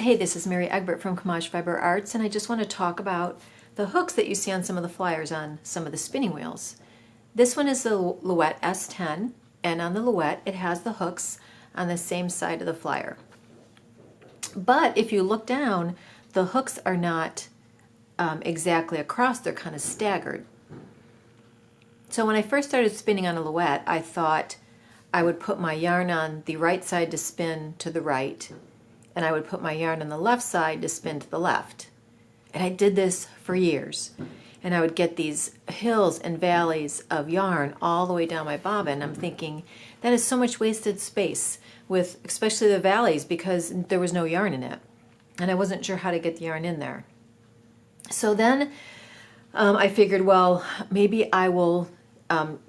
Hey, this is Mary Egbert from Camaj Fiber Arts, and I just want to talk about the hooks that you see on some of the flyers on some of the spinning wheels. This one is the Louet S10, and on the Louet it has the hooks on the same side of the flyer. But if you look down, the hooks are not exactly across, they're kind of staggered. So when I first started spinning on a Louet, I thought I would put my yarn on the right side to spin to the right, and I would put my yarn on the left side to spin to the left. And I did this for years. And I would get these hills and valleys of yarn all the way down my bobbin. I'm thinking, that is so much wasted space, with especially the valleys, because there was no yarn in it. And I wasn't sure how to get the yarn in there. So then I figured, well, maybe I will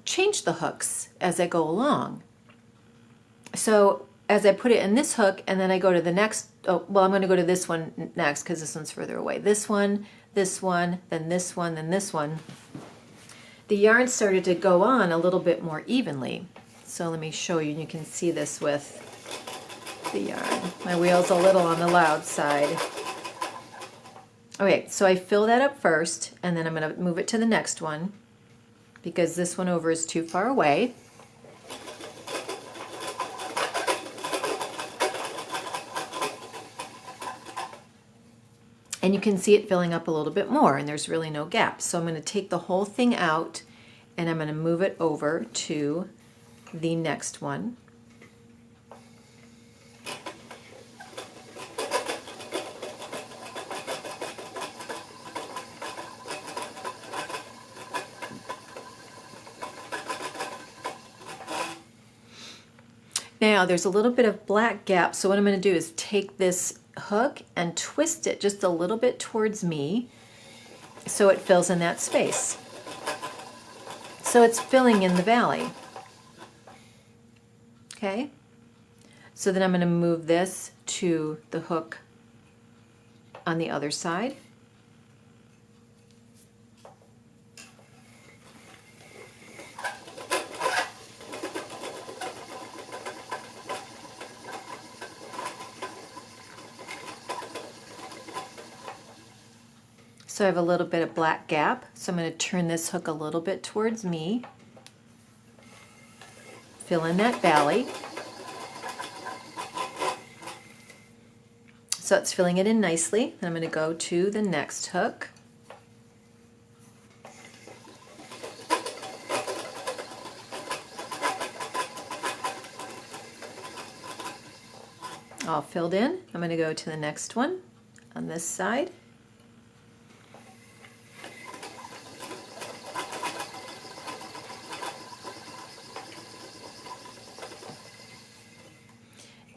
change the hooks as I go along. So as I put it in this hook, and then I go to the next, I'm going to go to this one next because this one's further away. This one, then this one, then this one. The yarn started to go on a little bit more evenly. So let me show you, and you can see this with the yarn. My wheel's a little on the loud side. Okay, so I fill that up first, and then I'm going to move it to the next one because this one over is too far away. And you can see it filling up a little bit more, and there's really no gap. So I'm going to take the whole thing out, and I'm going to move it over to the next one. Now there's a little bit of black gap, so what I'm going to do is take this hook and twist it just a little bit towards me so it fills in that space. So it's filling in the valley. Okay? So then I'm going to move this to the hook on the other side. So I have a little bit of black gap, so I'm going to turn this hook a little bit towards me, fill in that valley. So it's filling it in nicely. Then I'm going to go to the next hook. All filled in. I'm going to go to the next one on this side.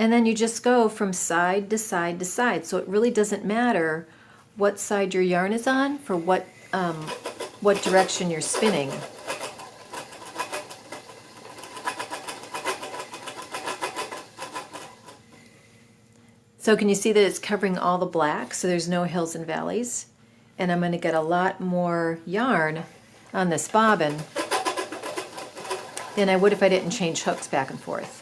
And then you just go from side to side to side. So it really doesn't matter what side your yarn is on for what direction you're spinning. So can you see that it's covering all the black, so there's no hills and valleys? And I'm going to get a lot more yarn on this bobbin than I would if I didn't change hooks back and forth.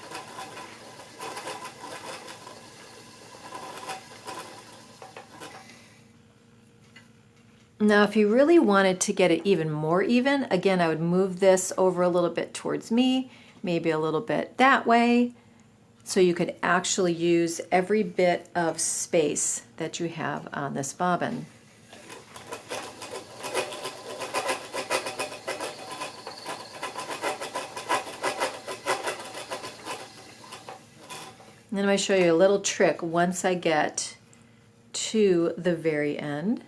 Now if you really wanted to get it even more even, again I would move this over a little bit towards me, maybe a little bit that way, so you could actually use every bit of space that you have on this bobbin. And then I'm going to show you a little trick once I get to the very end.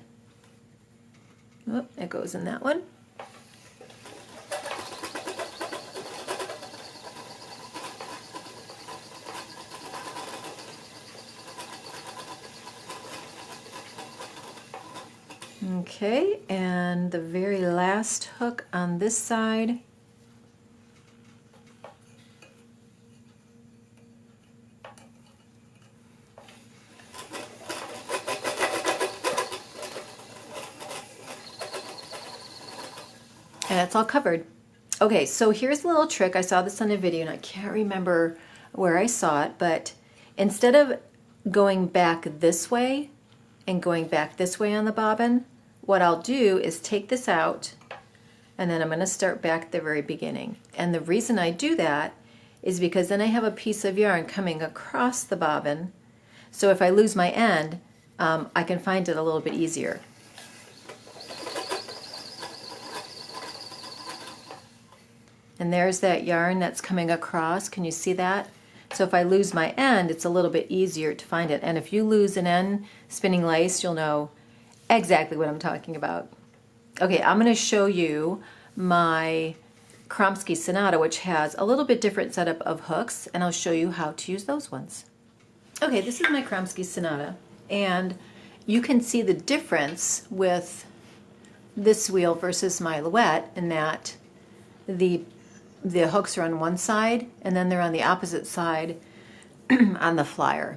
Oh, it goes in that one. Okay, and the very last hook on this side. And it's all covered. Okay, so here's a little trick. I saw this on a video and I can't remember where I saw it, but instead of going back this way and going back this way on the bobbin, what I'll do is take this out, and then I'm going to start back at the very beginning. And the reason I do that is because then I have a piece of yarn coming across the bobbin, so if I lose my end, I can find it a little bit easier. And there's that yarn that's coming across. Can you see that? So if I lose my end, it's a little bit easier to find it. And if you lose an end spinning lace, you'll know exactly what I'm talking about. Okay, I'm going to show you my Kromski Sonata, which has a little bit different setup of hooks, and I'll show you how to use those ones. Okay, this is my Kromski Sonata, and you can see the difference with this wheel versus my Louet in that the hooks are on one side and then they're on the opposite side on the flyer.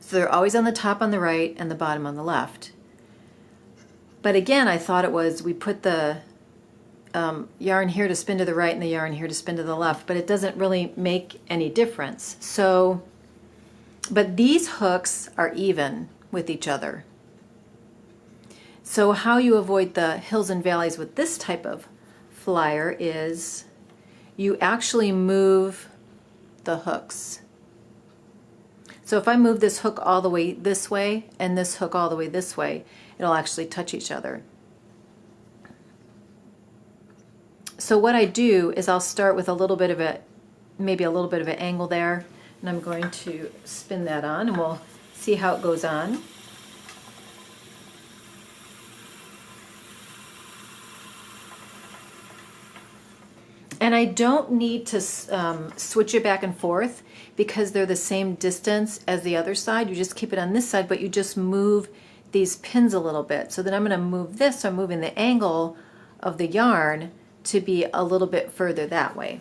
So they're always on the top on the right and the bottom on the left. But again, I thought it was we put the yarn here to spin to the right and the yarn here to spin to the left, but it doesn't really make any difference. So, but these hooks are even with each other. So how you avoid the hills and valleys with this type of flyer is you actually move the hooks. So if I move this hook all the way this way and this hook all the way this way, it'll actually touch each other. So what I do is I'll start with a little bit of a, maybe a little bit of an angle there, and I'm going to spin that on and we'll see how it goes on. And I don't need to switch it back and forth because they're the same distance as the other side. You just keep it on this side, but you just move these pins a little bit. So then I'm going to move this, so I'm moving the angle of the yarn to be a little bit further that way.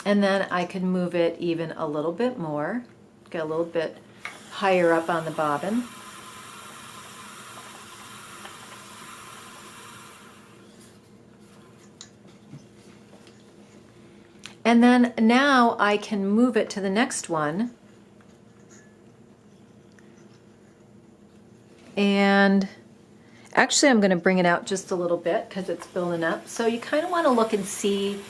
And then I can move it even a little bit more, get a little bit higher up on the bobbin. And then now I can move it to the next one. And actually I'm going to bring it out just a little bit because it's building up. So you kind of want to look and see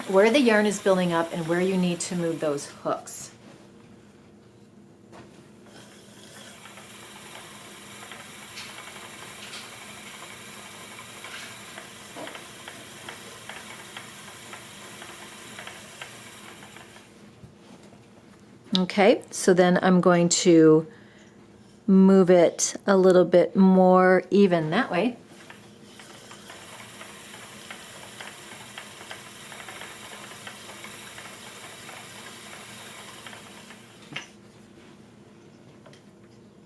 where the yarn is building up and where you need to move those hooks. Okay, so then I'm going to move it a little bit more even that way.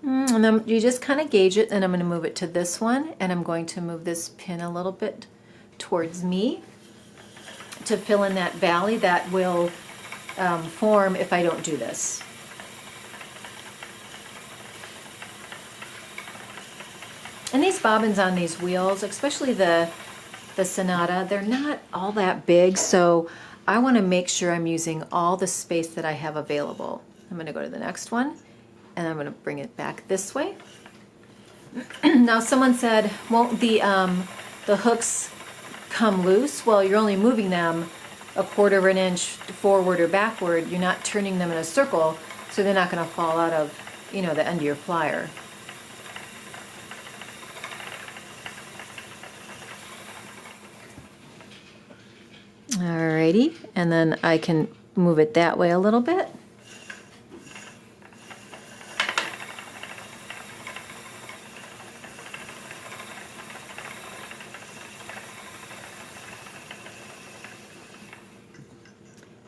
And then you just kind of gauge it, and I'm going to move it to this one, and I'm going to move this pin a little bit towards me to fill in that valley that will form if I don't do this. And these bobbins on these wheels, especially the Sonata, they're not all that big, so I want to make sure I'm using all the space that I have available. I'm going to go to the next one, and I'm going to bring it back this way. Now someone said, won't the hooks come loose? Well, you're only moving them a quarter of an inch forward or backward. You're not turning them in a circle, so they're not going to fall out of, you know, the end of your flyer. Alrighty, and then I can move it that way a little bit.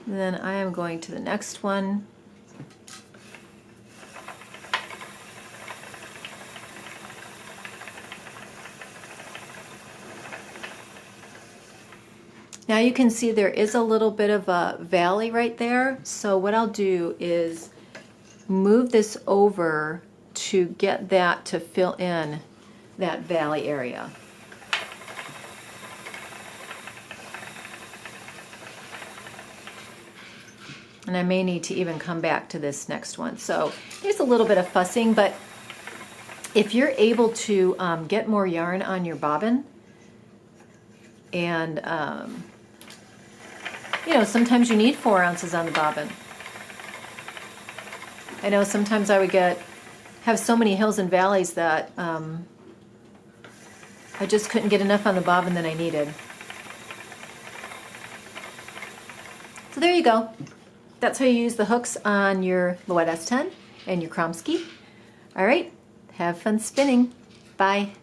And then I am going to the next one. Now you can see there is a little bit of a valley right there. So what I'll do is move this over to get that to fill in that valley area. And I may need to even come back to this next one. So there's a little bit of fussing, but if you're able to get more yarn on your bobbin, and you know, sometimes you need 4 ounces on the bobbin. I know sometimes I would have so many hills and valleys that I just couldn't get enough on the bobbin that I needed. So there you go. That's how you use the hooks on your Louet S10 and your Kromski. All right, have fun spinning. Bye.